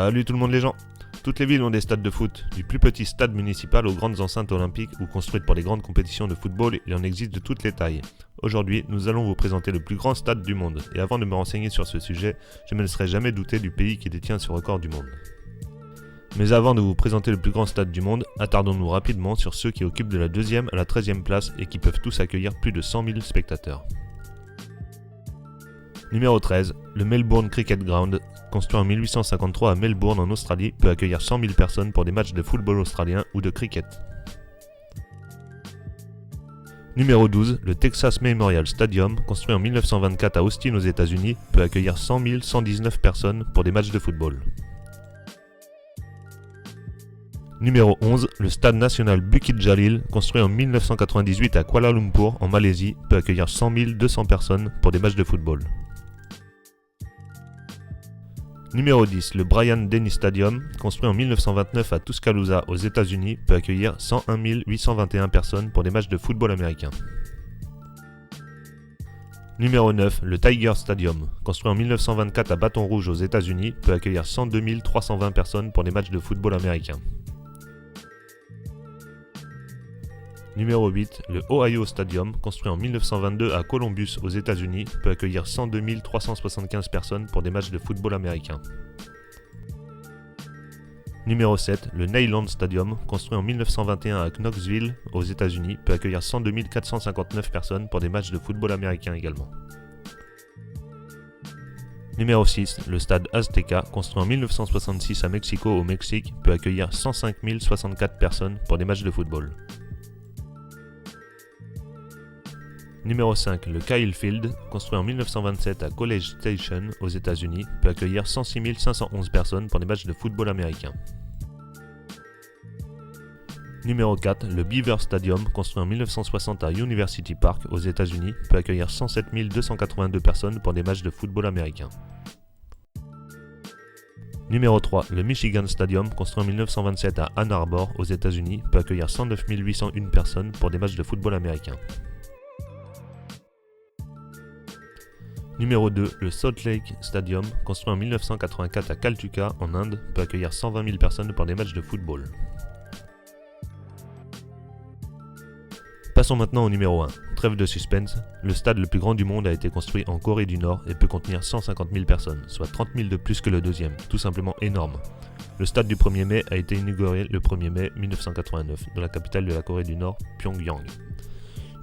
Salut tout le monde les gens. Toutes les villes ont des stades de foot, du plus petit stade municipal aux grandes enceintes olympiques ou construites pour les grandes compétitions de football, il en existe de toutes les tailles. Aujourd'hui, nous allons vous présenter le plus grand stade du monde, et avant de me renseigner sur ce sujet, je ne me laisserai jamais douter du pays qui détient ce record du monde. Mais avant de vous présenter le plus grand stade du monde, attardons-nous rapidement sur ceux qui occupent de la 2e à la 13e place et qui peuvent tous accueillir plus de 100 000 spectateurs. Numéro 13, le Melbourne Cricket Ground, construit en 1853 à Melbourne en Australie, peut accueillir 100 000 personnes pour des matchs de football australien ou de cricket. Numéro 12, le Texas Memorial Stadium, construit en 1924 à Austin aux États-Unis, peut accueillir 100 119 personnes pour des matchs de football. Numéro 11, le Stade National Bukit Jalil, construit en 1998 à Kuala Lumpur en Malaisie, peut accueillir 100 200 personnes pour des matchs de football. Numéro 10, le Brian Denny Stadium, construit en 1929 à Tuscaloosa aux États-Unis, peut accueillir 101 821 personnes pour des matchs de football américain. Numéro 9, le Tiger Stadium, construit en 1924 à Baton Rouge aux États-Unis, peut accueillir 102 320 personnes pour des matchs de football américain. Numéro 8, le Ohio Stadium, construit en 1922 à Columbus aux États-Unis, peut accueillir 102 375 personnes pour des matchs de football américain. Numéro 7, le Neyland Stadium, construit en 1921 à Knoxville aux États-Unis, peut accueillir 102 459 personnes pour des matchs de football américain également. Numéro 6, le stade Azteca, construit en 1966 à Mexico au Mexique, peut accueillir 105 064 personnes pour des matchs de football. Numéro 5, le Kyle Field, construit en 1927 à College Station aux États-Unis, peut accueillir 106 511 personnes pour des matchs de football américain. Numéro 4, le Beaver Stadium, construit en 1960 à University Park aux États-Unis, peut accueillir 107 282 personnes pour des matchs de football américain. Numéro 3, le Michigan Stadium, construit en 1927 à Ann Arbor aux États-Unis, peut accueillir 109 801 personnes pour des matchs de football américain. Numéro 2, le Salt Lake Stadium, construit en 1984 à Calcutta, en Inde, peut accueillir 120 000 personnes pour des matchs de football. Passons maintenant au numéro 1. Trêve de suspense, le stade le plus grand du monde a été construit en Corée du Nord et peut contenir 150 000 personnes, soit 30 000 de plus que le deuxième, tout simplement énorme. Le stade du 1er mai a été inauguré le 1er mai 1989 dans la capitale de la Corée du Nord, Pyongyang.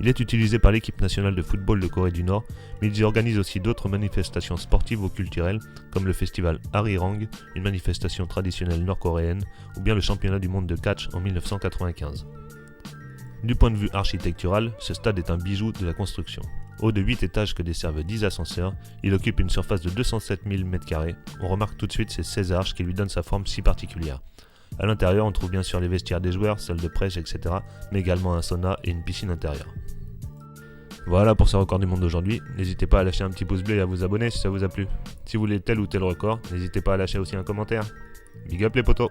Il est utilisé par l'équipe nationale de football de Corée du Nord, mais ils y organisent aussi d'autres manifestations sportives ou culturelles, comme le festival Arirang, une manifestation traditionnelle nord-coréenne, ou bien le championnat du monde de catch en 1995. Du point de vue architectural, ce stade est un bijou de la construction. Haut de 8 étages que desservent 10 ascenseurs, il occupe une surface de 207 000 m². On remarque tout de suite ces 16 arches qui lui donnent sa forme si particulière. A l'intérieur, on trouve bien sûr les vestiaires des joueurs, salles de presse, etc., mais également un sauna et une piscine intérieure. Voilà pour ce record du monde d'aujourd'hui. N'hésitez pas à lâcher un petit pouce bleu et à vous abonner si ça vous a plu. Si vous voulez tel ou tel record, n'hésitez pas à lâcher aussi un commentaire. Big up les potos!